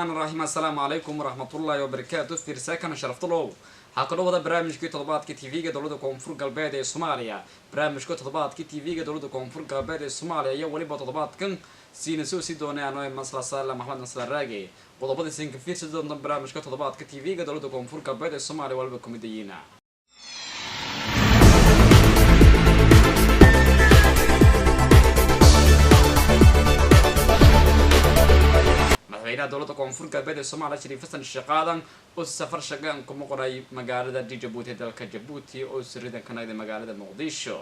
الرحمن الرحيم. السلام عليكم ورحمة الله وبركاته. في رسالة شرفت له حقنا وهذا برامج كي تطبيقات كي تي في دولة كونفور قلبية الصومالية. برامج كي تطبيقات كي تي في دولة كونفور قلبية الصومالية يا ولي بتطبيقات كن سينسو سيدوني أنا مسلا سالم محمد نصر الراجي وضبط سين كفير سيدون برامج كي تطبيقات كي تي في دولة كونفور قلبية الصومالية ولا بكوميديين. مدحوينها دولة كونفور قلبية الصومالية شريف حسن الشقادن oo safar shaqaan kuma qoray magaalada Djibouti dalka Djibouti oo siridan ka nagday magaalada Muqdisho.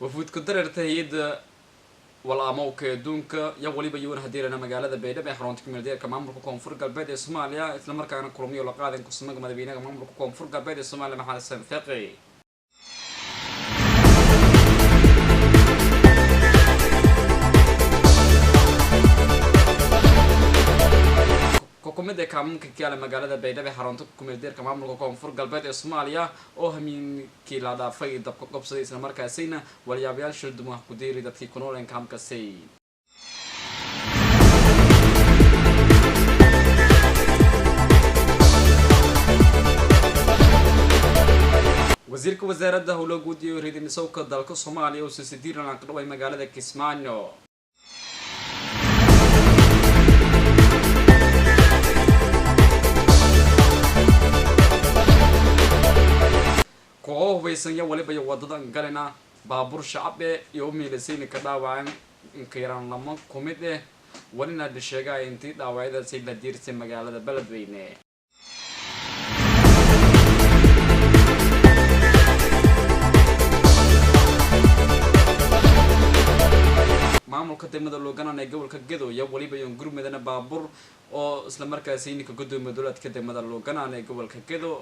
وفود كدرتهيد والاموك دونك يا وليبا يون هديرنا magaalada Beydhabo ee xarunta kumeel maamulka koonfur galbeed ee Soomaaliya isla markaana kulmiyo la qaadan ku samaga madaxweynaha maamulka koonfur galbeed ee Soomaaliya Maxamed Xasan Faqi. كوميديا كامن كيالا مقالة بيدابي حرونتو كوميديا كمان ملكو كونفور قلبات الصومالية أو همين كيلا دا فاي دبكو قبصدي سنة مركزينا واليابيال شلدمو حكوديري داتكي كونولين كام كسي وزيرك وزارة ده هلو قودي يريد نسوك دالكو الصومالية وسيسيدير ناقلوه مقالة كيسمانيو كوه ويسن يا ولي بيا وددان قالنا بابور شعب يومي لسيني كداوان كيران لما كوميدي ولنا دشيغا انتي داوايدا سيد لدير سي مقالة بلد ويني maamul ka degmada Loogana ee gobolka Gedo ya waliba yoon gurmadana baabuur oo isla markaasina ka gudoomiye dowladka degmada Loogana ee gobolka Gedo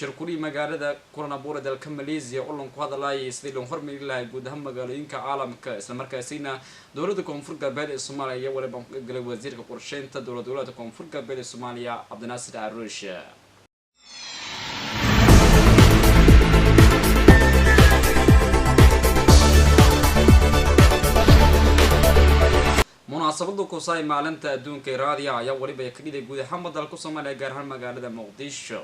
shirkuri magaalada Kuala Lumpur dalka Malaysia oo lan ku hadalay sidii loo hormarin lahaa guud ahaan magaalooyinka caalamka isla markaasina dowladda koonfur galbeed ee Soomaaliya waliba galay wasiirka qorsheynta dowladda koonfur galbeed ee Soomaaliya Cabdinaasir Aruush munaasabadu ku saay maalinta adduunka raadiyaha ayaa waliba ka dhigay guud ahaan dalka Soomaaliya gaar ahaan magaalada Muqdisho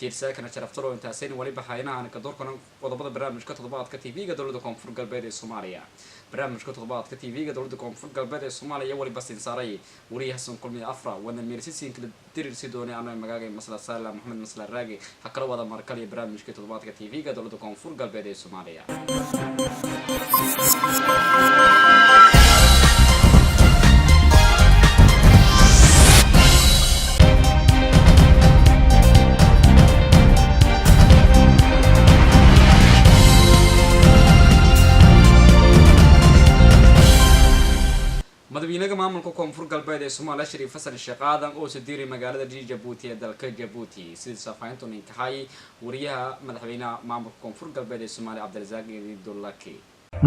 ساكن شرفتلو انت سين ولي بحاينا عن كدوركنا قضبط برنامج كتطبيقات كتيفي دولة كونفور قلبية الصومالية برنامج كتطبيقات كتيفي دولة كونفور قلبية الصومالية ولي بس انصاري ولي حسن كل من افرا وانا الميرسيسين كل دير سيدوني انا مغاغي مسلا سالا محمد مسلا الراقي حقرا ودا مركلي برنامج كتطبيقات كتيفي دولة كونفور قلبية الصومالية مدحوينها maamulka koonfur galbeed ee Soomaaliya Shariif Xasan Shaqaadan oo sidiiray magaalada Djibouti ee dalka Djibouti sida safayntu ninkahay wariyaha madaxweynaha maamulka koonfur galbeed ee Soomaaliya Cabdirasaaq Dowlaki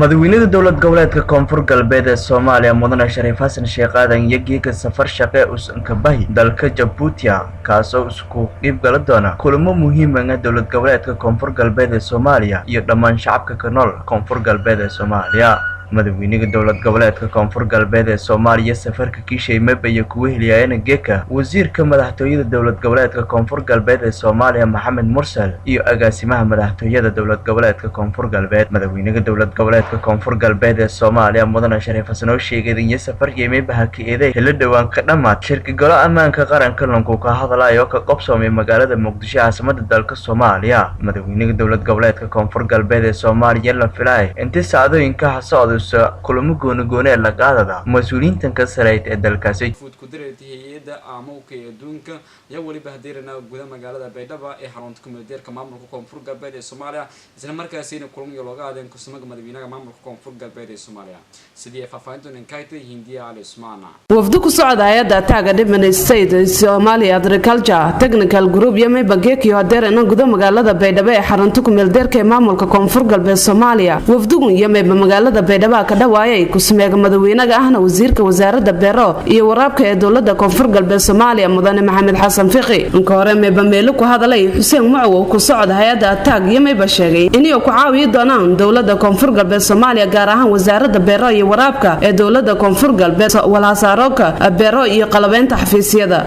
madaxweynaha dowlad goboleedka koonfur galbeed ee Soomaaliya mudane Shariif Xasan Shaqaadan yagiga safar shaqo u ka bahi dalka Djibouti kaasoo isku qeyb gal doona kulamo muhiim ah dowlad goboleedka koonfur galbeed ee Soomaaliya iyo dhammaan shacabka ka nool koonfur galbeed ee Soomaaliya madaxweynaha dowlad goboleedka koonfur galbeed ee Soomaaliya safarka kiishay mabay ku weheliyeen geeka wasiirka madaxtooyada dowlad goboleedka koonfur galbeed ee Soomaaliya Maxamed Mursal iyo agaasimaha madaxtooyada dowlad goboleedka koonfur galbeed madaxweynaha dowlad goboleedka koonfur galbeed ee Soomaaliya mudane Shariif Xasan oo sheegay in safar yeemay bahakiiday helo dhawaan ka dhamaad shirka golo ammaanka qaranka lanku ka hadlayo ka qabsoomay magaalada Muqdisho caasimada dalka Soomaaliya madaxweynaha dowlad goboleedka koonfur galbeed ee Soomaaliya la filay intii saacadooyinka socday usa kulamo gooni la qaadada mas'uuliyiintan ka sareeyay ee dalkaasi fuud ku direetay hay'adda aamowka ee adduunka iyo waliba hadeerna gudaha magaalada Baydhabo ee xarunta kumeeldeerka maamulka Koonfur Galbeed ee Soomaaliya isla markaasina kulamo looga aadeen kusamaga madaxweynaha maamulka Koonfur Galbeed ee Soomaaliya sidii faafahintan kaaytay Hindiya Ali Usmaana wafdu ku socda hay'adda taaga Department State Somalia Agriculture Technical Group yamay bageekiyo hadeerna gudaha magaalada Baydhabo ee xarunta kumeeldeerka ee maamulka Koonfur Galbeed Soomaaliya wafdugu yamay magaalada Baydhabo ka dhawaayay kusamaga madaxweynaha ahna wasiirka wasaaradda beero iyo waraabka ee dawladda Koonfur Galbeed Soomaaliya mudane Maxamed Xasan Fiqi inka hore meelo ku hadalay Xuseen Macow ku socda hay'adda taag yamay ba sheegay inay ku caawiyo doonaan dawladda Koonfur Galbeed Soomaaliya gaar ahaan wasaaradda beero iyo waraabka ee dawladda Koonfur Galbeed walaasaarooka beero iyo qalabeynta xafiisyada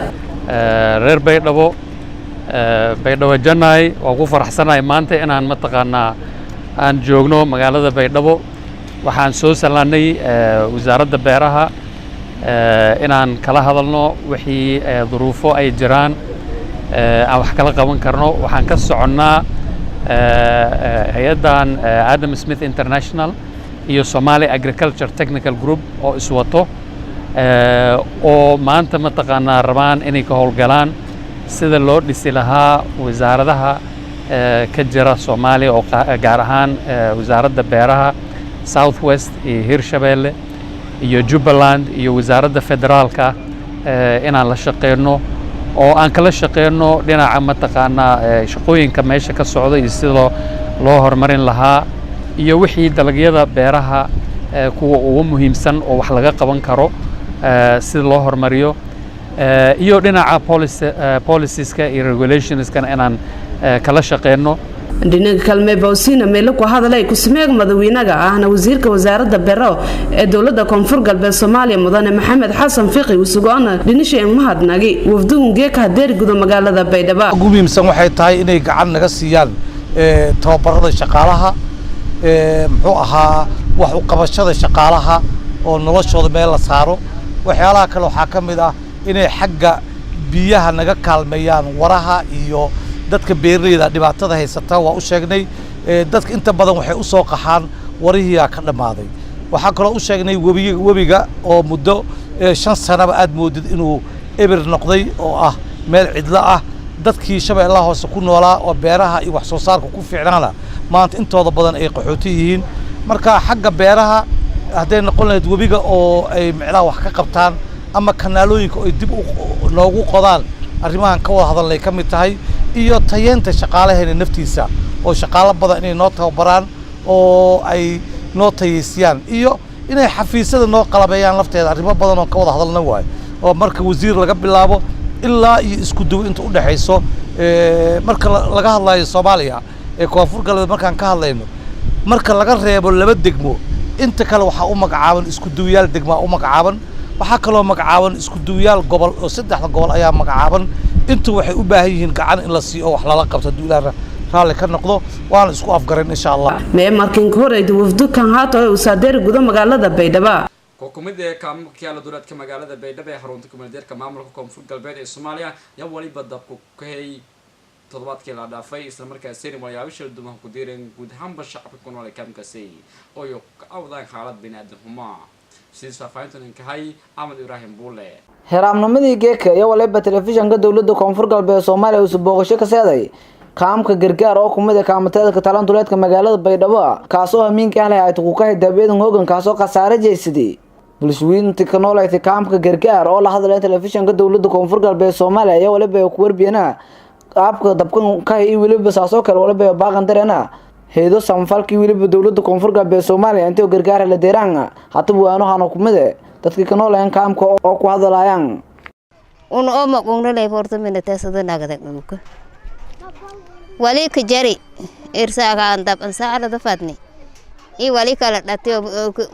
reer Baydhabo Janay waa ku faraxsanahay maanta inaan mataqaanaa aan joogno magaalada Baydhabo waxaan soo salaanay wasaaradda beeraha inaan kala hadalno wixii duruufo ay jiraan aan wax kala qaban karno waxaan ka soconnaa hay'addan Adam Smith International iyo Somali Agriculture Technical Group oo iswato oo maanta mataqaanaa rabaan inay ka howlgalaan sida loo dhisi lahaa wasaaradaha ka jira Soomaaliya oo gaar ahaan wasaaradda beeraha South West iyo Hirshabeelle iyo Jubaland iyo wasaaradda federaalka inaan la shaqeeyno oo aan kala shaqeeyno dhinaca mataqaanaa shaqooyinka meesha ka socda iyo sida loo horumarin lahaa iyo wixii dalagyada beeraha kuwa ugu muhiimsan oo wax laga qaban karo sida loo horumariyo iyo dhinaca policieska iyo regulationska inaan kala shaqeeyno dhinaca kalme bawsiina meel ku hadalay ku sameeyay madaxweynaha ahna wasiirka wasaaradda beero ee dawladda Koonfur Galbeed Soomaaliya mudane Maxamed Xasan Fiqi usugoona dhinishay mahadnaqi wafduunge ka hadeer gudo magaalada Baydhabo ugu muhiimsan waxay tahay inay gacan naga siiyaan tababarada shaqaalaha muxuu ahaa wax u qabashada shaqaalaha oo noloshooda meel la saaro waxyaalaha kale waxa kamid ah inay xagga biyaha naga kaalmeeyaan waraha iyo dadka beeraleyda dhibaatada haysata waa u sheegnay dadka inta badan waxay u soo qaxaan warihiya ka dhamaaday waxa kale u sheegnay webiga oo muddo 5 sano aad moodid inuu eber noqday oo ah meel cidla ah dadkii Shabeellaha hoose ku noolaa oo beeraha iyo wax soo saarka ku fiicnaana maanta intooda badan ay qaxooti yihiin marka xagga beeraha haday noqon lahayd webiga oo ay micnaa wax ka qabtaan ama kanaalooyinka oo dib loogu qodaan arrimahan ka wada hadalay kamid tahay iyo tayeenta shaqaalaheena naftiisa oo shaqaale badan inay noo tababaraan oo ay noo tayeysiyaan iyo inay xafiisyada noo qalabeeyaan lafteeda arrimo badan oo ka wada hadalna waay oo marka wasiir laga bilaabo ilaa iyo isku duw inta u dhaxayso marka laga hadlayo Soomaaliya ee Koonfur Galbeed markaan ka hadlayno marka laga reebo 2 degmo inta kale waxa u magacaaban isku duwiyaal degmo u magacaaban waxa kale oo magacaaban isku duwiyaal gobol oo 3 gobol ayaa magacaaban intu waxay u baahan yihiin gacan in la siiyo wax lala qabto duulaha raali ka noqdo waan isku afgaran insha Allah markin horeeyay wafdu kan haato oo saadeer gudo magaalada Baydhabo kokumida kaamkiyaala dawladka magaalada Baydhabo ee xarunta kumeeldeerka maamulka Koonfur Galbeed ee Soomaaliya yaa waliba dabku ka hay toddobaadkii la dhaafay isla markaasina walaayaasha dumaha ku diireen guud ahaan shacabka ku nool kaamkaasi oo ka awdaan xaalad bini'aadanimo sidii faafayntan ka hay Ahmed Ibrahim Buule heraamnimadii geeka iyo waliba telefishanka dawladda Koonfur Galbeed Soomaaliya uu booqasho ka saaday kaamka gargaar oo kumida kaamateedka talantuleedka magaalada Baydhabo kaasoo hamiinka ah ay ku ka dabeedan hoogan kaasoo qasaare jeesidii bulshooyinka ka noolaytay kaamka gargaar oo la hadlay telefishanka dawladda Koonfur Galbeed Soomaaliya iyo waliba ku warbiyana qaabka dabkan ka ay waliba saasoo kale waliba baaqan dareena heedo samfalkii waliba dawladda Koonfur Galbeed Soomaaliya intii gargaar la deeraan hatta waano hano kumida dadka ka noolayeen kaamka oo ku hadlayaan oo ma qongna lay forto minatesada nagada dhulka wali ka jari irsaaga andab ansaada dafadni i wali kala dhatiyo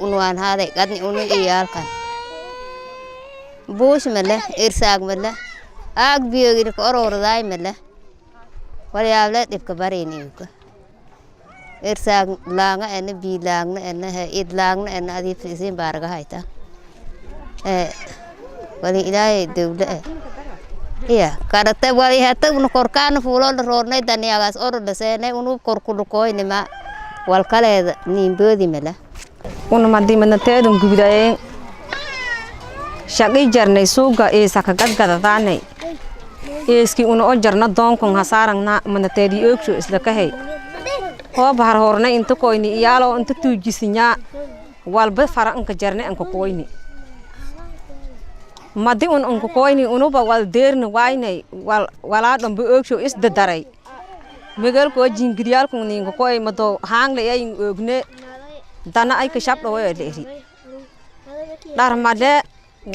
unwaan haaday qadni unu iyaalkan buush mala irsaag mala aag biyoogir ka orordaay mala wali yaabla dibka bareeniyuka irsaag laanga ena bi laangna ena id laangna ena adii fiisin baarga hayta wali ilaahay dawla iya karata wali hata unu korkaan fuulo roornay daniyagaas orod seenay unu korku koynima wal kaleeda niimboodi mala una madimana teedun gubdaayeen shaqi jarnay suuga ee sakagadgadadaanay eeski una oo jarna doonkon hasaarangna mana teedi oogsho isla ka hay oo bahar horna inta koyni iyaalo inta tuujisinya walba faranka jarne anka koyni madi un anka koyni unuba wal deerna waynay wala dhambe oogsho is dadaray megal ko jingiriyal kun ninka koy mado haangle ay oogne dana ay ka shabdo way leeri darmade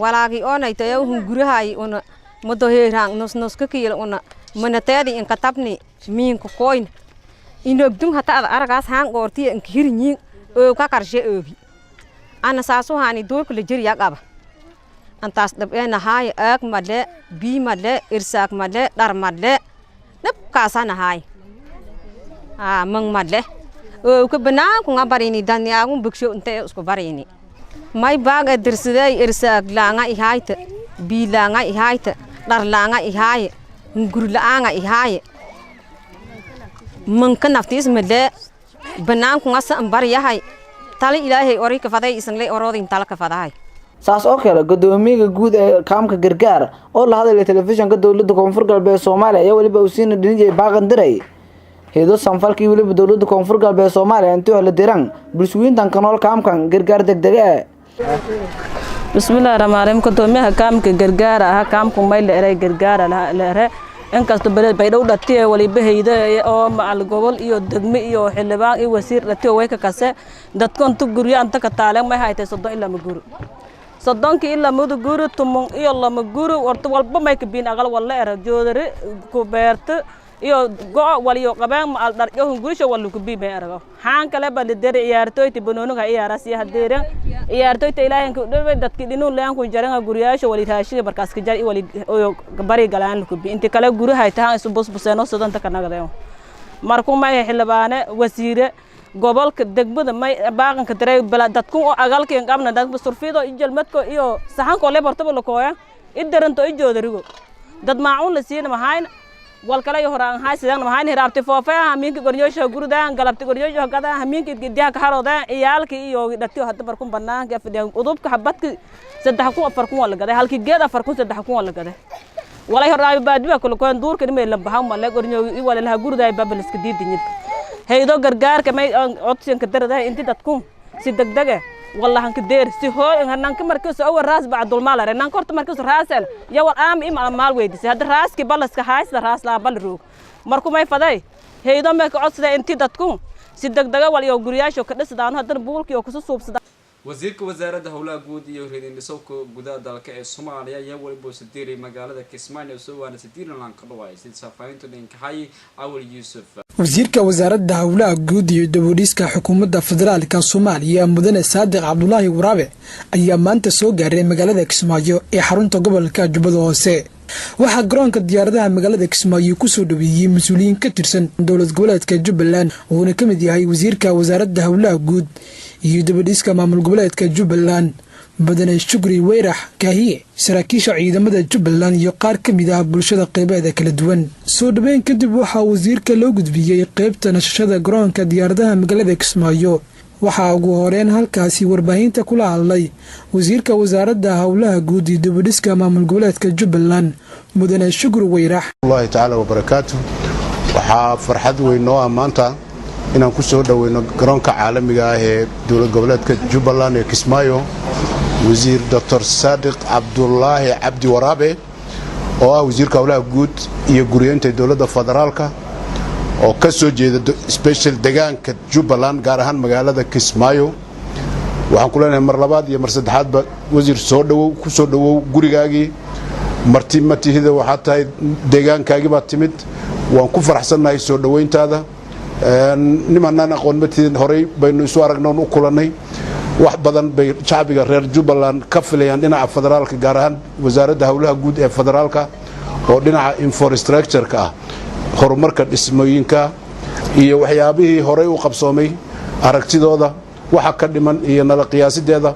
walaagi onay tayo hungurahay una mado heerang nos ka kiil una manateedi in katabni min ko koyn inogdum hata aragas hang gorti in hirnyi oo ka karshe oobi ana saaso hani doorku le jir yaqaba antaas dabena hay ak made bi made irsak made dar made dab kaasana hay mang made oo ko bana ko ngabarini danyaagu buksho inte usko barini may baga dirsiday irsak laanga ihayta bi laanga ihayta dar laanga ihaye ngur laanga ihaye man kan naftis made banaan ku ngasa ambar yahay tali ilaahay ori ka faday isanle orodin tala ka faday saas oo kale gudoomiyaha guud ee kaamka gargaar oo la hadlay telefishinka dawladda koonfur galbeed Soomaaliya ayaa waliba uu siin dhinjay baaqan diray heedo sanfalkii waliba dawladda koonfur galbeed Soomaaliya intii la diran bulshooyintan kanool kaamkan gargaar degdeg ah bismillaahir rahmaanir rahiim gudoomiyaha kaamka gargaar ah kaamku may la eray gargaar la eray inkasto balad bay dhow dhatay waliba heeyda oo macal gobol iyo degme iyo xildhibaan iyo wasiir dhatay way ka kase dadkan tu guriya anta ka taalan may haytay 30 ilaa maguru 30 ilaa maguru tumon iyo la maguru warta walba may ka biin aqal wala era joodare ku beerta iyo go waliyo qabaan macal dhar iyo hungurisha wala ku biibay arago haan kale bal deer ciyaartoyta banooniga ciyaarasi hadeeran ciyaartoyta ilaahay ku dhaway dadkii dhinuu leen ku jaran guriyaasha wali raashiga markaas ka jar iyo wali bari galaan ku bi inta kale gurihay tahan isu busbuseeno sodonta ka nagadayo markuu may xilbaane wasiire gobolka degmada may baaqanka daray bala dadku oo agalkeen qabna dad surfiido jalmadko iyo saxanko le bartaba la kooya idaranto ijoodarigo dad maacuun la siina mahayn wal kale horaan haysan mahayn hiraabti foofaa minka goryoosha gurudaan galabti goryoosha gada minka gidiya ka harooda iyaalki iyo dhatiyo hadda barkun banaanka fadhiyan udubka habadki 3 ku 4 ku wala gaday halki geed 4 ku 3 ku wala gaday walay horaabi baadiba kala koon duurka nimay la baxan ma la gornyo i wala la guruday babaliska diidinid haydo gargaarka may codsiinka darada intii dadku si degdeg والله هنك دير سهول هنك مركز أول راس بعد المال رنا كرت مركز راسل يا والآم إما مال ويدس هذا راس كبلس كهايس راس لا بلرو مركو ما يفضي هيدا ما كعصر أنتي دتكون سيدك دجا ولا يوجرياش وكدس دان هذا بولك يوكسو صوب صدا wasiirka wasaaradda howlaha guud iyo reedindhisowka gudaha dalka ee Soomaaliya ayaa waliba sidiiray magaalada Kismaayo soo waana sidiirlan ka dhawaay sid saafaynta dhinkahay awal Yuusuf wasiirka wasaaradda howlaha guud iyo dawladhiska xukuumadda federaalka Soomaaliya mudane Saadiq Cabdullaahi Waraabe ayaa maanta soo gaaray magaalada Kismaayo ee xarunta gobolka Jubbada Hoose waxaa garoonka diyaaradaha magaalada Kismaayo ku soo dhaweeyay mas'uuliyiin ka tirsan dawlad goboleedka Jubbaland oo ka mid yahay wasiirka wasaaradda howlaha guud iyo dawladhiska maamul goboleedka Jubbaland badana shukri weyrax kaahiye saraakiisha ciidamada Jubbaland iyo qaar ka mid ah bulshada qeybaha kala duwan soo dhaweyn kadib waxa wasiirka loo gudbiyay qeybta nashashada garoonka diyaaradaha magaalada Kismaayo waxaa ugu horeen halkaasi warbaahinta kula hadlay wasiirka wasaaradda howlaha guud iyo dawladhiska maamul goboleedka Jubbaland mudane shukri weyrax Allahi ta'ala wa barakatuh waxa farxad weyn oo maanta inaan ku soo dhaweyno garoonka caalamiga ah ee dawlad goboleedka Jubbaland ee Kismaayo wasiir Dr. Saadiq Cabdullaahi Cabdi Waraabe oo ah wasiirka howlaha guud iyo guriyeynta dawladda federaalka oo ka soo jeeda special deegaanka Jubbaland gaar ahaan magaalada Kismaayo waxaan ku leenahay mar labaad iyo mar saddexaad ba wasiir soo dhawow ku soo dhawow gurigaagii martimatihida waxa tahay deegaankaagii baad timid waan ku faraxsanahay soo dhaweyntaada nimanaan aqoon matidin horay baynu isu aragnay oo kulanay wax badan bay shacbiga reer Jubbaland ka filayaan dhinaca federaalka gaar ahaan wasaaradda howlaha guud ee federaalka oo dhinaca infrastructure-ka ah horumarka dhismooyinka iyo waxyaabihii horay u qabsoomay aragtidooda waxa ka dhiman iyo nala qiyaasideeda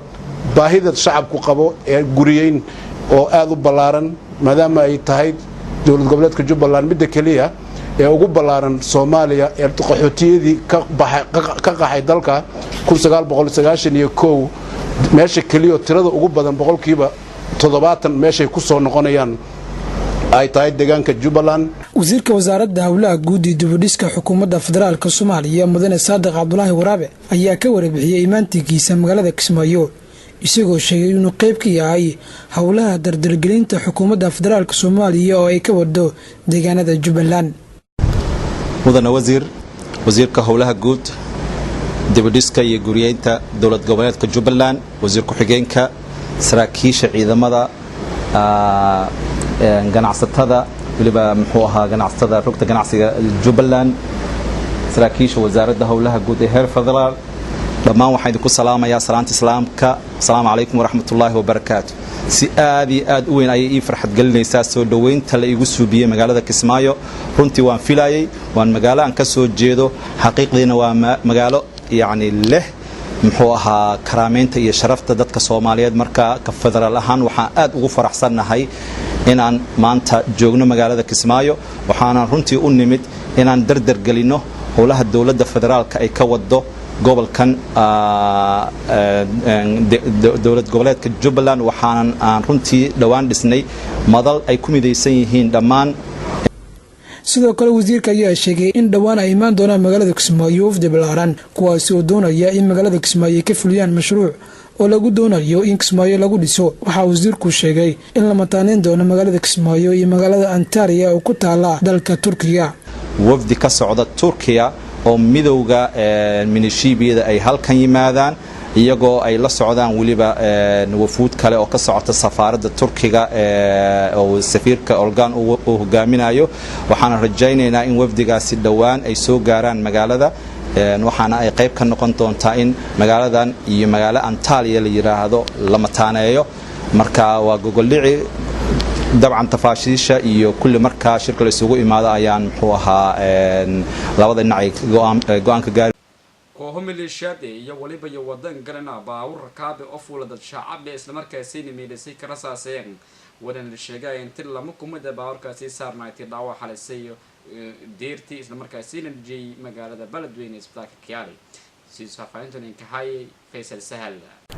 baahida shacabku qabo ee guriyeyn oo aad u balaaran maadaama ay tahay dawlad goboleedka Jubbaland mid kaliya ee ugu ballaaran Soomaaliya ee qaxootiyadii ka qaxay dalka 1991 meesha kaliya tirada ugu badan boqolkiiba 70 meeshay ku soo noqonayaan ay tahay deegaanka Jubbaland. wasiirka wasaaradda hawlaha guud ee dibadhiska xukuumadda federaalka Soomaaliya mudane Saadiq Cabdullaahi Waraabe ayaa ka warbixiyay imaantigiisa magaalada Kismaayo isagoo sheegay inuu qayb ka yahay hawlaha dardargelinta xukuumadda federaalka Soomaaliya oo ay ka wado deegaanada Jubbaland. mudane wasiirka hawlaha guud dibadhiska iyo guriyeynta dowlad goboleedka Jubbaland, wasiir ku-xigeenka, saraakiisha ciidamada, ganacsatada waliba muxuu ahaa ganacsatada rugta ganacsiga Jubbaland, saraakiisha wasaaradda hawlaha guud ee heer federaal, dhammaan waxaan idinku salaamayaa salaanta islaamka. Assalaamu calaykum waraxmatullaahi wabarakaatu. si aad iyo aad u weyn ayay ii farxad gelinaysaa soo dhaweynta la igu suubiyay magaalada Kismaayo. runtii waan filayay, waan magaalo aan ka soo jeedo, xaqiiqdiina waa magaalo yani leh muxuu ahaa karaameynta iyo sharafta dadka Soomaaliyeed. marka ka federaal ahaan waxaan aad ugu faraxsanahay inaan maanta joogno magaalada Kismaayo. waxaan runtii u nimid inaan dardar gelino howlaha dawladda federaalka ay ka wado gobolkan dowlad goboleedka Jubbaland. waxaan aan runtii dhawaan dhisnay madal ay ku midaysan yihiin dhammaan. sidoo kale wasiirka ayaa sheegay in dhawaan ay imaan doonaan magaalada Kismaayo wafdi ballaaran kuwaas oo doonaya in magaalada Kismaayo ka fuliyaan mashruuc oo lagu doonayo in Kismaayo lagu dhiso. waxa wasiirku sheegay in la mataaneyn doono magaalada Kismaayo iyo magaalada Antalya oo ku taala dalka Turkiga. wafdi ka socda Turkiga oo midowga minishiibiyada ay halkan yimaadaan iyagoo ay la socdaan waliba wafuud kale oo ka socota safaaradda Turkiga oo safiirka Olgan uu hogaaminayo. waxaan rajaynaynaa in wafdigaasi dhawaan ay soo gaaraan magaalada, waxaana ay qayb ka noqon doontaa in magaaladan iyo magaalo Antalya la yiraahdo la mataaneeyo. marka waa gogoldhici dabcan tafaashiisha iyo kulli marka shirka la isugu imaado ayaan muxuu ahaa labada dhinac go'aanka gaar kooxo maleeshiyaad iyo waliba iyo wadan galana baawur rakaab oo fuulada shacab isla markaasina meelisay ka rasaaseen wadan la sheegay in til lama kumada baawurkaasi saarnaaytay dhaawac xalisay deertii isla markaasina jey magaalada Beledweyne isbitaalka Kiyaali si safayntan ka hay Faysal Sahal.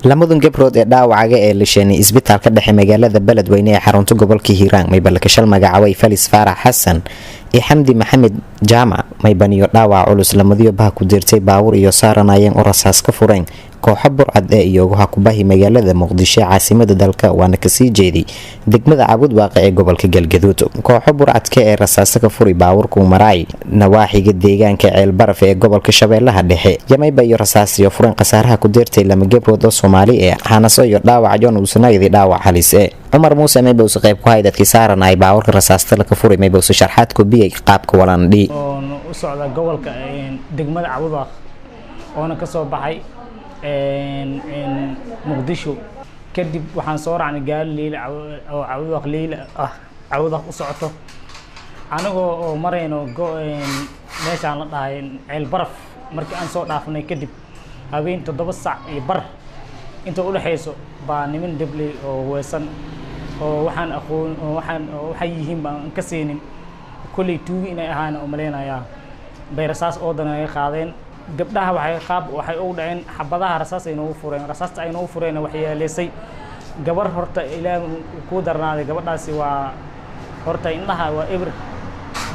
lamadan gabrood ee dhaawacaga ee la sheenay isbitaalka dhexe magaalada Beledweyne ee xarunta gobolka Hiiraan may balkashal magacaabay Falis Faarax Xasan iyo Xamdi Maxamed Jaamac may baniyo dhaawac culus lamadiyo baa ku dirtay baawur iyo saaranayeen oo rasaas ka fureen kooxo burcad ee iyagu ku baahi magaalada Muqdisho caasimada dalka waana ka sii jeeday degmada Cabud Waaqi ee gobolka Galgaduud. kooxo burcadka ee rasaas ka furay baawurku maray nawaaxiga deegaanka Ceel Baraf ee gobolka Shabeellaha Dhexe yamay bayo rasaas iyo fureen qasaaraha ku dirtay lama gabrood oo Soomaali ee hanaso iyo dhaawac joon uu sanayday dhaawac halis ee Umar Muuse may buu qayb ku hay'ad dadkii saaranay baawurka rasaasta la ka furay may buu sharxaad ku biyay qaabka walaandhi oo u socda gobolka degmada Cabud Waaqi oo ka soo baxay Muqdisho kadib waxaan soo raacnay gaari leeyl oo Cabud Waaqi leeyl Cabud Waaqi u socoto anagoo oo marayno meeshaan la dhahay Ceel Baraf markii aan soo dhaafnay kadib habeen 7 saac iyo bar inta u dhaxayso baa niman dibli oo weesan oo waxaan aqoon waxay yihiin baan ka seenin kulli tuugi inay ahaan oo maleynaya bay rasaas oo dan ay qaadeen gabdhaha waxay u dhaceen xabadaha rasaas ay noo fureen rasaasta ay noo fureen wax yeeleysay gabar horta ilaa ku darnaaday gabadhaasi waa horta indhaha waa eber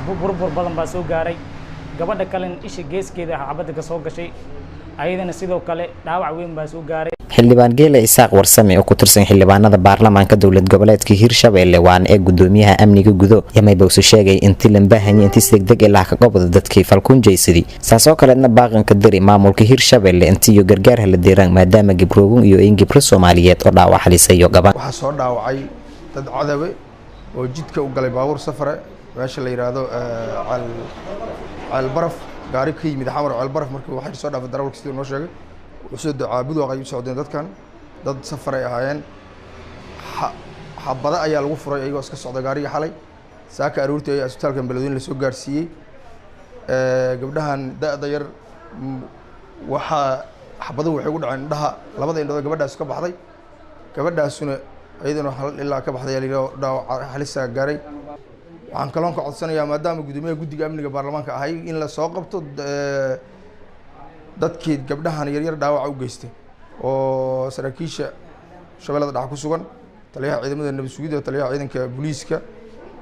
burbur badan baa soo gaaray gabadha kale isha geeskeeda xabada ka soo gashay ayadana sidoo kale dhaawac weyn baa soo gaaray. xildhibaan Geele Isaaq Warsame oo ku tirsan xildhibaanada baarlamaanka dowlad goboleedka Hiirshabeelle waan ee gudoomiyaha amniga gudo yamay buu sheegay in tilan baahan intii degdeg ilaa ka qabada dadkii falkunjaysadii saasoo kaleedna baaqanka diri maamulka Hiirshabeelle intii gargaar hal deeraan maadaama gibroogun iyo in gibro Soomaaliyeed oo dhaawac halisay gaban waxa soo dhaawacay dad cadawe oo jidka u galay baawur safare meesha la yiraahdo Ceel Baraf gaari ka yimid xamar Ceel Baraf markii waxa soo dhaafay darawalka sidoo noo sheegay wuxuu Cabud Waaqi u socdeen dadkan dad safar ay ahaayeen xabada ayaa lagu furay ayagoo iska socda gaariga xalay saaka aroortii ay isbitaalka Beledweyne la soo gaarsiiyay gabdhahan da'da yar waxa xabadu waxay ugu dhaceen indhaha labada indhood gabadhaas ka baxday gabadhaasuna ayadana hal ilaa ka baxday dhaawac halisa gaaray waxaan kaloon ka codsanayaa maadaama gudoomiyaha guddiga amniga baarlamaanka ahay in la soo qabto dadkii gabdhahan yaryar dhaawaca u geystay oo saraakiisha shabeellada dhexe ku sugan taliyaha ciidamada nabad sugidda iyo taliyaha ciidanka booliiska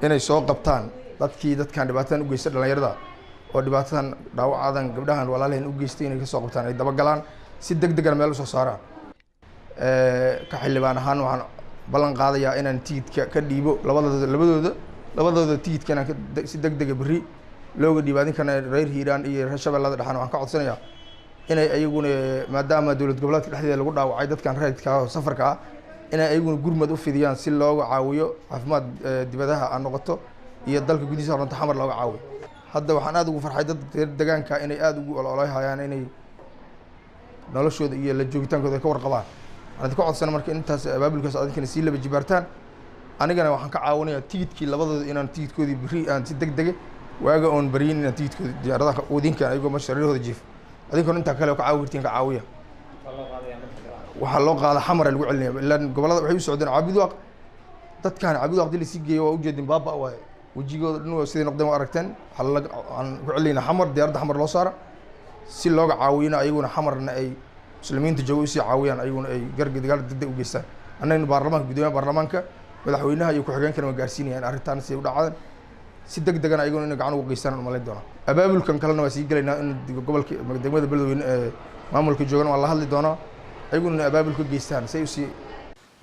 inay soo qabtaan dadkan dhibaatadan u geystay dhalinyarada oo dhibaatadan dhaawacadan gabdhahan walaalaheen u geystay inay ka soo qabtaan ay dabagalaan si degdegana meel usoo saaraan ka xildhibaan ahaan waxaan ballan qaadayaa inaan tigidka ka dhiibo labadooda tigidka inaan si degdega berri looga dhiibo adinkana reer hiiraan iyo reer shabeellada dhexena waxaan ka codsanayaa inay ayaguna maadaama dowlad goboleedka dhexdeeda lagu dhaawacay dadkan reerka oo safarka ah inay ayaguna gurmad u fidiyaan si looga caawiyo caafimaad dibadaha aan noqoto iyo dalka gudihiisa runta xamar looga caawiyo hadda waxaan aad ugu farxay dad reer deegaanka inay aad ugu ololeyhayaan inay noloshooda iyo la joogitaankooda ka warqabaan waxaan ka codsana marka intaas abaabulkaas adinkana sii laba jibaartaan anigana waxaan ka caawinayaa tigidkii labadooda inaan tigidkoodii berri aan si degdege waaga oon baryin inaan tigidkoodii diyaaradaha wadinkan ayagoo meesha reerahooda jiif adinkana intaa kale ka caawi kartiin ka caawiya waxaa loo qaada xamara lagu celinaya ilaan gobollada waxay u socdeen Cabdiwaaq dadkan Cabdiwaaq dil si geeyo waa u jeedin baaba waay wajigooda dhan waa sidii noqdeen waa aragteen waxaan ku celinaa xamar diyaaradda xamar loo saara si looga caawiyana ayaguna xamarna ay muslimiinta joogo si caawiyaan ayaguna ay gargaar degdeg u geystaan annagana baarlamaanka gudoomiyaha baarlamaanka madaxweynaha iyo ku-xigeenkana waa gaarsiinayaan arrintan si u dhacdan si degdegana ayaguna inay gacan uga geystaan u malayn doonaa abaabulkan kalena waa sii gelaynaa in gobolka degmada beledweyne maamulka joogana waa la hadli doonaa ayaguna abaabulka geystaan say usii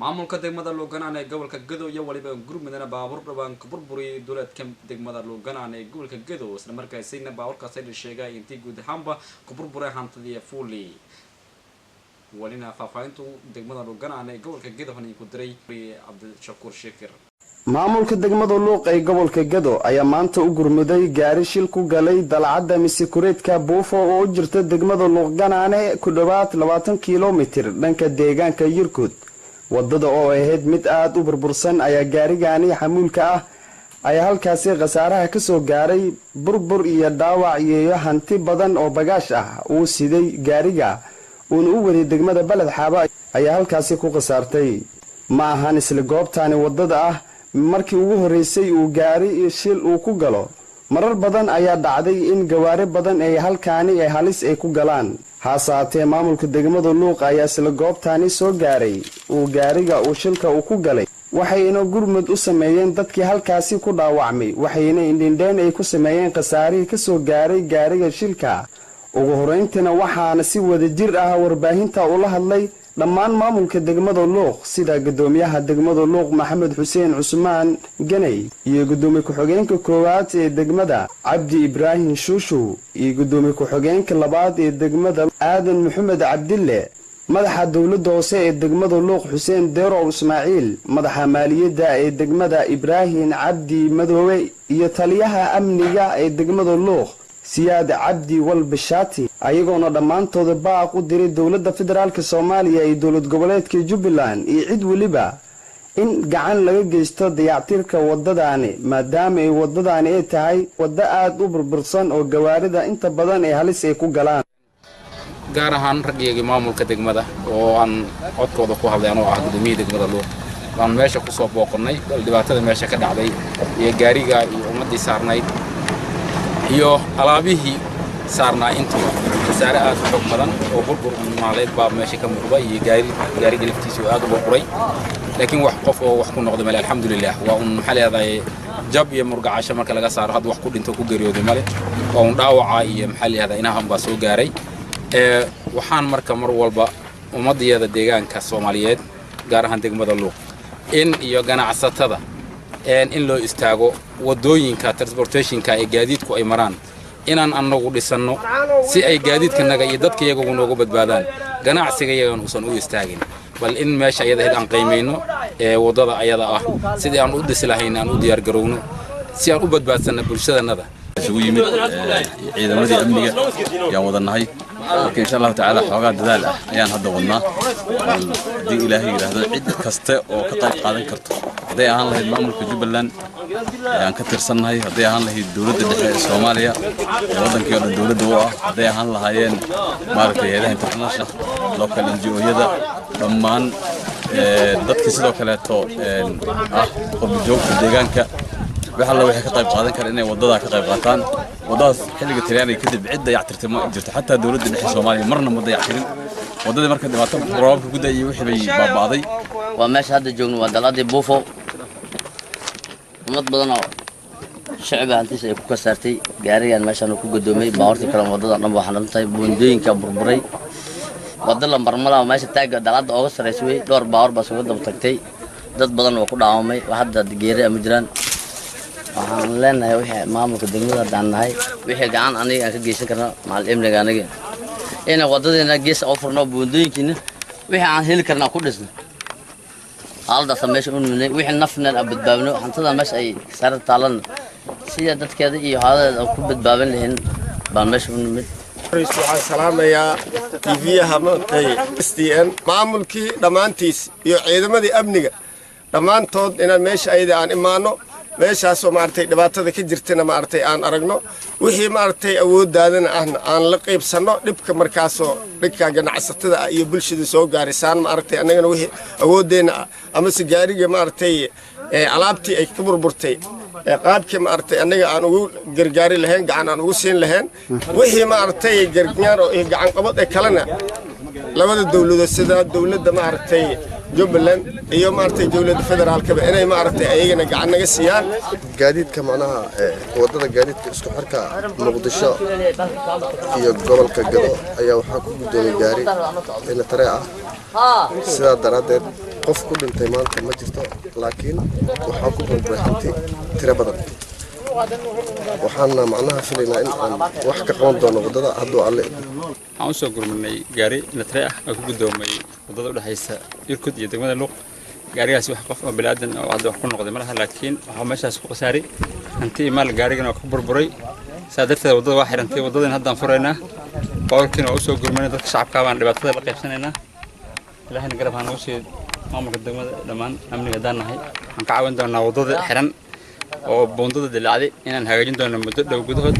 maamulka degmada Luuganaan ee gobolka Gedo iyo waliba gurmadana baabuur dhawaan ka burburiyay dowladka degmada Luuganaan ee gobolka Gedo isla markaasina baabuurkaas ay sheegay intii guud ahaanba ku burburay hantidii fuuli walina faafayntu degmada Luuganaan ee gobolka Gedo hanay ku diray Cabdishakuur Sheekir maamulka degmada Luuq ee gobolka Gedo ayaa maanta u gurmaday gaari shil ku galay dalcadda misikureedka Buufo oo u jirta degmada Luuganaan ku dhawaad 20 kiiloomitir dhanka deegaanka Yirkud wadada oo ahayd mid aad u burbursan ayaa gaarigani xamuulka ah ayaa halkaasi khasaaraha ka soo gaaray burbur iyo dhaawac iyo hanti badan oo bagaash ah uu siday gaariga uu u waday degmada Balad Xaaba ayaa halkaasi ku khasaartay ma ahan isla goobtani wadada ah markii ugu horeysay uu gaari shil uu ku galo marar badan ayaa dhacday in gawaari badan ay halkaani ay halis ay ku galaan haasaatee maamulka degmada Luuq ayaa isla goobtani soo gaaray uu gaariga uu shilka uu ku galay waxayna gurmad u sameeyeen dadkii halkaasi ku dhaawacmay waxayna indhindheen ay ku sameeyeen khasaarihii ka soo gaaray gaariga shilka ugu horeyntina waxaana si wada jir ah warbaahinta ula hadlay dhammaan maamulka degmada Luuq sida gudoomiyaha degmada Luuq Maxamed Xuseen Cusmaan Ganay iyo gudoomiye ku-xigeenka koowaad ee degmada Cabdi Ibraahim Shushu iyo gudoomiye ku-xigeenka labaad ee degmada Aadan Maxamed Cabdille madaxa dawladda hoose ee degmada Luuq Xuseen Deerow Ismaaciil madaxa maaliyadda ee degmada Ibraahim Cabdi Madoowe iyo taliyaha amniga ee degmada Luuq Siyaad Cabdi Walbashati ayagoona dhamaantooda baaq u diray dawladda federaalka Soomaaliya iyo dawlad goboleedka Jubbaland iyo cid waliba in gacan laga geysto dayactirka wadadani maadaama ay wadadani ay tahay wada aad u burbursan oo gawaarida inta badan ay halis ay ku galaan gaar ahaan ragiyada maamulka degmada oo aan codkooda ku hadlayno ah gudoomiyaha degmada Luuq waan meesha ku soo booqnay dhibaatada meesha ka dhacday iyo gaariga iyo ummadii saarnayd iyo alaabihii saarnaa intuu khasaare aad u badan oo burbur maaleed baa meesha ka muuqda iyo gaariga laftiisa aad u burburay laakiin wax qof oo wax ku noqdo male alxamdulillah waa un maxalleeday jab iyo murgacasho marka laga saaro had wax ku dhinto ku geeriyooday male waa un dhaawaca iyo maxalleeday inahan baa soo gaaray waxaan marka mar walba ummadiyada deegaanka Soomaaliyeed gaar ahaan degmada Luuq in iyo ganacsatada in loo istaago wadooyinka transportationka ee gaadiidku ay maraan inaan anagu dhisano si ay gaadiidkanaga iyo dadka iyagu noogu badbaadaan ganacsiga iyagan uusan u istaagin bal in meesha ayada aan qiimeeyno wadada ayada ah sidii aan u dhisi lahayn aan u diyaar garowno si aan u badbaadsano bulshadeenada isugu yimid ciidamadii amniga yaan wadanahay marka insha Allah taala xoogaa dadaal ah ayaan hadda wadnaa hadii ilaahay yiraahdo cid kaste oo ka qayb qaadan karto haday ahaan lahayd maamulka Jubbaland ayaan ka tirsannahay haday ahaan lahayd dawladda dhexe ee Soomaaliya wadankii oo dawladda u ah haday ahaan lahaayeen maaragtay hay'adaha international local NGO-yada dhammaan dadkii sidoo kale to qurbo joogta deegaanka waxa la wixii ka qayb qaadan kara inay wadada ka qayb qaataan wadadaas xilliga Talyaaniga kadib cidda yactirtay ma jirto xataa dawladda dhexe Soomaaliya marna ma dayactirin wadada marka dhibaato roobka guday iyo wixii bay baabaaday waa meesha hadda joogno waa daladii Buufo umad badan oo shacab hantiisa ay ku kasartay gaarigan meeshan ku gudoomay baawartii kala wadada dhan waxaan dhantay buundooyinka burburay wadada lambar malaha meesha taaga dalada uga sareysay dhowr baawar baa soo dab tagtay dad badan oo ku dhaawamay wax hadda geeri ama jiraan waxaan leenahay wixii maamulka degmada danahay wixii gacan aniga aan ka geysan karno maal imniga aniga in wadadeena gees oo furno buundooyinkiina wixii aan heli karna ku dhisno halda sameesho unay wixii nafna badbaabno hantada meesha ay sar taalan sida dadkeeda iyo haadeeda ku badbaaban lahayn baan meesha unay waxaan salaamayaa TV-yaha maantay STN maamulkii dhammaantiis iyo ciidamadii amniga dhammaantood inaan meesha ayda aan imaano meeshaas oo maartay dhibaatada ka jirtana maartay aan aragno wixii maartay awooddaadana aan la qaybsano dhibka markaas oo dhigka ganacsatada iyo bulshada soo gaarisaan maartay annagana wixii awoodeena ama si gaariga maartay alaabtii ay ka burburtay qaabkii maartay annaga aan ugu gargaari lahayn gacan aan ugu siin lahayn wixii maartay gargaar oo gacan qabad ee kalena labada dawladood sida dawladda maartay Jubbaland iyo maartay dawladda federaalka inay maartay ayagana gacan naga siiyaan gaadiidka macnaha wadada gaadiidka isku xirka Muqdisho iyo gobolka Gado ayaa waxa ku gudoomay gaari in taree ah sida daradeed qof ku dhintay maanta ma jirto laakiin waxa ku burburtay tira badan waxaana macnaha filaynaa in aan wax ka qaban doono wadada hadduu alle aan soo gurmanay gaari natree ah oo ku gudoomay wadada u dhaxaysa Irkud iyo degmada Luuq gaarigaasi wax qof oo bilaadan oo hadda wax ku noqday malaha laakiin waxa meeshaas ku qasaaray hantii maal gaarigana ka burburay saadarteeda wadada waa xirantay wadadan hadda aan furaynaa bawrkiina oo soo gurmanay dadka shacabka baan dhibaatada la qaybsanaynaa ilaahayna garab ha noo sheed maamulka degmada dhammaan amniga daanahay waxaan ka caawin doonaa wadada xiran oo boondada dilaacday inaan hagaajin doono muddo dhow gudahood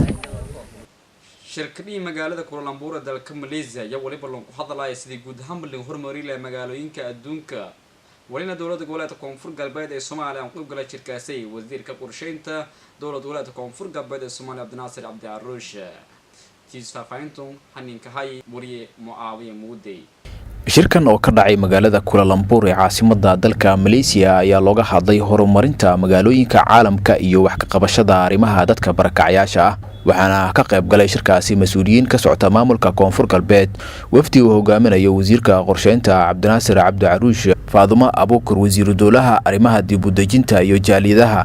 shirkadii magaalada Kuala Lumpur ee dalka Malaysia ayaa waliba loo hadalay sidii guud ahaan lagu horumarin lahaa magaalooyinka adduunka walina dawladda gobolka Koonfur Galbeed ee Soomaaliya aan u galay shirkaasay wasiirka qorsheynta dawladda gobolka Koonfur Galbeed ee Soomaaliya Abdinaasir Cabdi Caruush tiisfaafayntu haninka hay wariye Muaawiya Muudey shirkan oo ka dhacay magaalada Kuala Lumpur ee caasimadda dalka Malaysia ayaa looga hadlay horumarinta magaalooyinka caalamka iyo wax ka qabashada arrimaha dadka barakacayaasha ah waxaana ka qayb galay shirkaasi mas'uuliyiin ka socota maamulka Koonfur Galbeed wafdi uu hogaaminayo wasiirka qorsheynta Abdinaasir Cabdi Caruush Faaduma Abuukar wasiir dowlaha arrimaha dib u dejinta iyo jaaliyadaha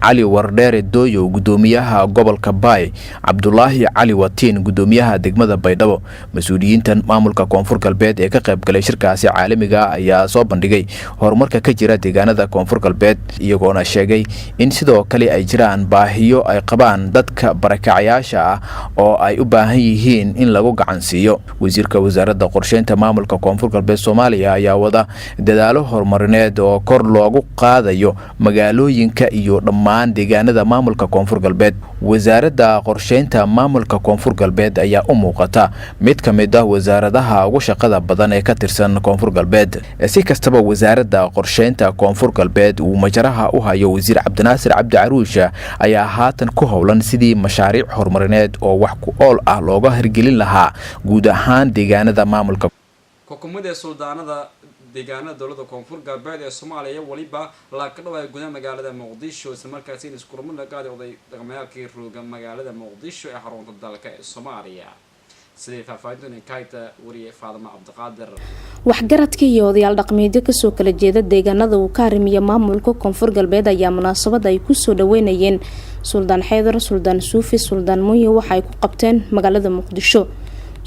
Cali Wardheere Dooyo gudoomiyaha gobolka Baay Cabdullaahi Cali Watiin gudoomiyaha degmada Baydhabo mas'uuliyiintan maamulka Koonfur Galbeed ee ka qayb galay shirkaasi caalamiga ayaa soo bandhigay horumarka ka jira deegaanada Koonfur Galbeed iyagoona sheegay in sidoo kale ay jiraan baahiyo ay qabaan dadka barakacayaasha ah oo ay u baahan yihiin in lagu gacan siiyo wasiirka wasaaradda qorsheynta maamulka Koonfur Galbeed Soomaaliya ayaa wada dadaalo horumarineed oo kor loogu qaadayo magaalooyinka iyo dhammaan deegaanada maamulka Koonfur Galbeed wasaaradda qorsheynta maamulka Koonfur Galbeed ayaa u muuqata mid ka mid ah wasaaradaha ugu shaqada badan ee ka tirsan Koonfur Galbeed si kastaba wasaaradda qorsheynta Koonfur Galbeed uu majaraha u hayo wasiir Abdinaasir Cabdi Caruush ayaa haatan ku howlan sidii mashaariic horumarineed oo wax ku ool ah looga hirgelin lahaa guud ahaan deegaanada maamulka xukuumadda suldaanada deegaanada dawladda Koonfur Galbeed ee Soomaaliya waliba la ka dhawaay gudaha magaalada Muqdisho isla markaas in isku rumuun la qaaday oday dhaqameedkii rooga magaalada Muqdisho ee xarunta dalka Soomaaliya sidii faahfaahinta kaayta wariye Faaduma Cabdiqaadir waxgaradka iyo odayaal dhaqameedyo ka soo kala jeeda deegaanada uu ka harimiya maamulka Koonfur Galbeed ayaa munaasabad ay ku soo dhaweynayeen Suldaan Xeedar Suldaan Suufi Suldaan Muuyo waxa ay ku qabteen magaalada Muqdisho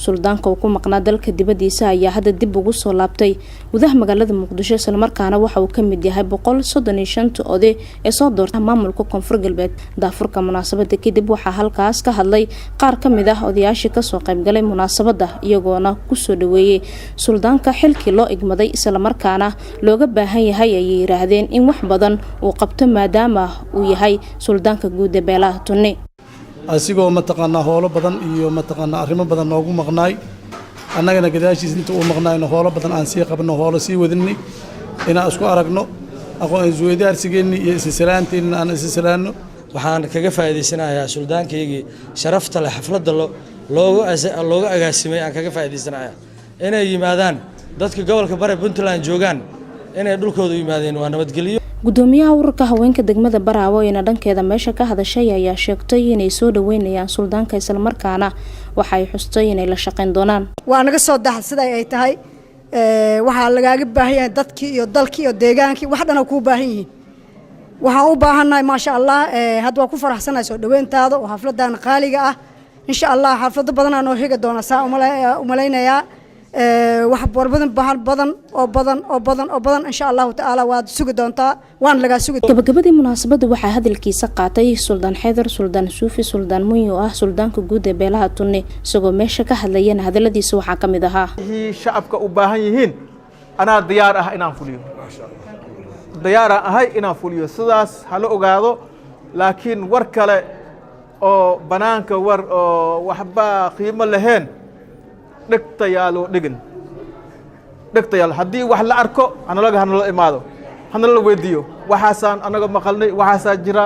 suldaanka uu ku maqnaa dalka dibadiisa ayaa hadda dib ugu soo laabtay gudaha magaalada Muqdisho isla markaana waxa uu ka mid yahay 135 oday ee soo doortay maamulka Koonfur Galbeed daafurka munaasabada kadib waxa halkaas ka hadlay qaar ka mid ah odayaashii ka soo qayb galay munaasabada iyagoona ku soo dhaweeyay suldaanka xilkii loo igmaday isla markaana looga baahan yahay ay yiraahdeen in wax badan uu qabto maadaama uu yahay suldaanka guud ee beelaha Tunni asigoo mataqaanaa howlo badan iyo mataqaanaa arrimo badan noogu maqnaay annagana gadaashiis inta uu maqnaayno howlo badan aan sii qabno howlo sii wadinay inaan isku aragno aqoon isweydaarsigeennii iyo isisalaanteennina aan isisalaanno waxaan kaga faa'iideysanayaa suldaankaygii sharafta leh xafladda looga agaasimay aan kaga faa'iideysanayaa inay yimaadaan dadka gobolka Bari Puntland joogaan inay dhulkooda yimaadeen waa nabadgelyo. Gudoomiyaha ururka haweenka degmada Baraawo ee dhankeeda meesha ka hadashay ayaa sheegtay inay soo dhaweynayaan suldaanka isla markaana waxay xustay inay la shaqeyn doonaan. Waa naga soo daxal sida ay tahay waxa lagaaga baahan yahay dadkii iyo dalkii iyo deegaankii wax dhan ku baahan yihiin. waxaan u baahanahay ma sha Allah hadda waa ku faraxsanahay soo dhaweyntaada oo xafladan qaaliga ah insha Allah xaflado badan aan oo xiga doona saa u maleynaya wax badan insha Allah taala waad sugi doontaa waan laga sugi gabagabadii munaasabada waxaa hadalkiisa qaatay Suldaan Xeedar Suldaan Suufi Suldaan Muyo ah suldaanka guud ee beelaha Tunne isagoo meesha ka hadlayana hadaladiisa waxaa ka mid ahaa shacabka u baahan yihiin anaa diyaar ah inaan fuliyo diyaar ahay inaan fuliyo sidaas hala ogaado laakiin war kale oo banaanka war oo waxba qiimo lahayn dhigtayaalo dhigin dhigtayaal haddii wax la arko analaga hanala imaado hanala weydiiyo waxaasaan anaga maqalnay waxaasaa jira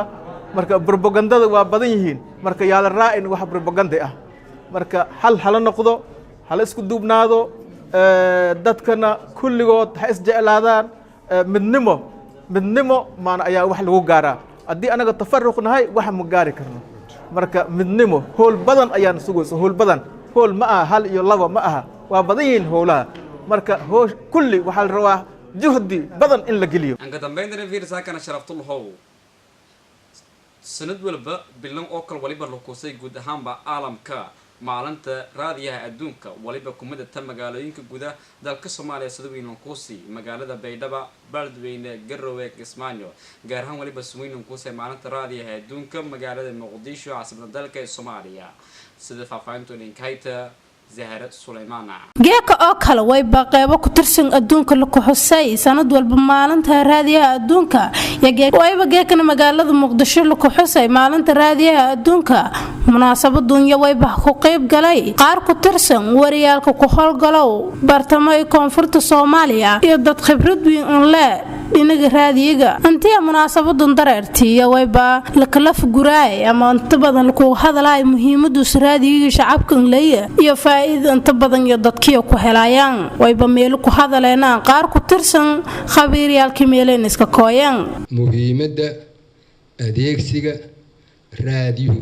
marka propagandada waa badan yihiin marka yaala raa'in wax propaganda ah marka hala noqdo hala isku duubnaado dadkana kulligood ha isjeclaadaan midnimo maana ayaa wax lagu gaaraa haddii anaga tafaruq nahay wax ma gaari karno marka midnimo hool badan ayaan sugayso hool badan hool ma aha hal iyo laba ma aha waa badan yihiin howlaha marka hoosh kulli waxaa la rabaa juhdi badan in la geliyo aan ka dambeyntina fiirsaakana sharaftul how sanad walba bilan oo kale waliba la kusay guud ahaanba caalamka maalinta raadiyaha adduunka waliba kumada ta magaalooyinka gudaha dalka Soomaaliya sida weyn kuusii magaalada Baydhabo Beledweyne Garowe Kismaayo gaar ahaan waliba suweyn kuusay maalinta raadiyaha adduunka magaalada Muqdisho caasimadda dalka Soomaaliya sida faafaynta ninkayta Zahra Suleymaan geeka oo kale way baqaybo ku tirsan adduunka la ku xusay sanad walba maalinta raadiyaha adduunka wayba geekana magaalada Muqdisho la ku xusay maalinta raadiyaha adduunka munaasabadun wayba ku qayb galay qaar ku tirsan wariyaalka ku howlgalow bartamaha koonfurta Soomaaliya iyo dad khibrad weyn u leh inaga raadiyaga intii munaasabadun dareertii wayba la kala fuguraay ama inta badan ku hadalay muhiimadu raadiyaga shacabka leeyahay iyo inta badan iyo dadkii ku helayaan wayba meel ku hadaleena qaar ku tirsan khabiiryaalkii meeleen iska kooyaan muhiimada adeegsiga raadiyo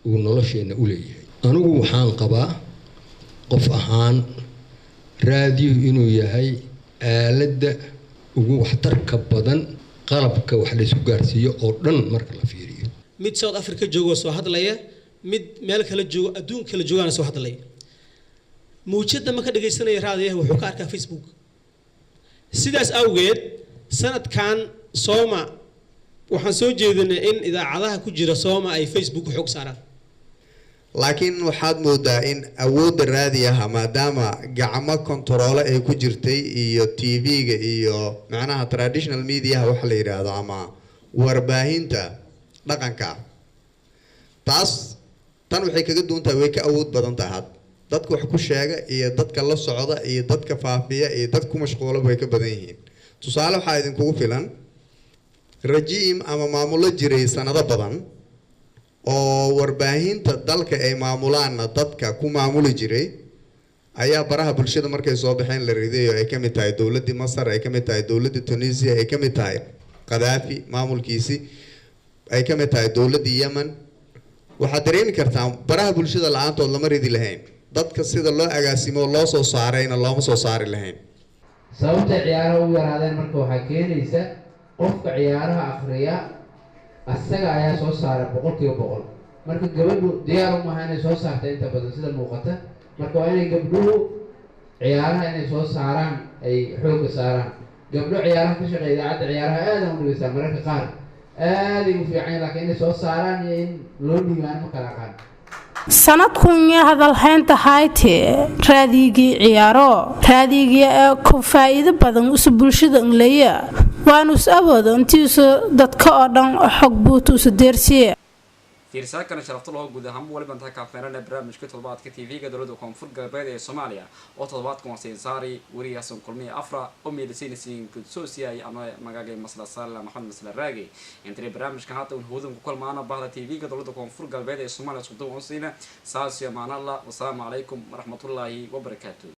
uu nolosheena u leeyahay anigu waxaan qabaa qof ahaan raadiyo inuu yahay aaladda ugu waxtarka badan qalabka wax la isku gaarsiiyo oo dhan marka la fiiriyo mid South Africa joogo soo hadlaya mid meel kala joogo adduunka kala joogaan soo hadlay muujada ma ka dhageysanaya raadiyaha wuxuu ka arkaa Facebook sidaas awgeed sanadkan Sooma waxaan soo jeedinay in idaacadaha ku jira Sooma ay Facebook xog saaraan laakiin waxaad moodaa in awoodda raadiyaha maadaama gacmo kontaroole ay ku jirtay iyo TV-ga iyo macnaha traditional media waxa la yiraahdo ama warbaahinta dhaqanka taas tan waxay kaga duuntahay way ka awood badan tahay dadka wax ku sheega iyo dadka la socda iyo dadka faafiya iyo dadka ku mashquula way ka badan yihiin tusaale waxa idin kugu filan rajiim ama maamulo jiray sanado badan oo warbaahinta dalka ay maamulaana dadka ku maamuli jiray ayaa baraha bulshada markay soo baxeen la ridayo ay kamid tahay dawladda Masar ay kamid tahay dawladda Tunisia ay kamid tahay Qadaafi maamulkiisi ay kamid tahay dawladda Yemen waxaad dareemi kartaa baraha bulshada la'aantood lama ridi lahayn dadka sida loo agaasimo loo soo saarayna looma soo saari lahayn sababta ciyaaraha u yaraadeen marka waxaa keenaysa qofka ciyaaraha akhriya asaga ayaa soo saara 100% marka gabadhu diyaar uma aha inay soo saarto inta badan sida muuqata marka waa inay gabdhuhu ciyaaraha inay soo saaraan ay xoogga saaraan gabdho ciyaaraha ka shaqeeya idaacadda ciyaaraha aad u dhigaysaa mararka qaar aad ay u fiican laakiin inay soo saaraan iyo in loo dhiibaan ma kala qaan sanadkun hadal haynta hayti raadigii ciyaaro raadigii ku faa'iido badan u bulshada leeyahay waanu is awoodo intiisa dadka oo dhan xog buutu u deersiye fiirsaakana sharafta loo guud ahaan waliba intaa kaafeerana barnaamijka toddobaadka tv-ga dowladda koonfur galbeed ee soomaaliya oo toddobaadkan waa saari wariyaasan kulmiye afra oo meelisaynasin gudsoosiyay ama magagay masla saala maxamed masla raagi intii barnaamijka hadda uu hoodan ku kulmaana bahda tv-ga dowladda koonfur galbeed ee soomaaliya soo dhawaanayna saasiyo maanalla wassalaamu calaykum waraxmatullaahi wabarakaatuh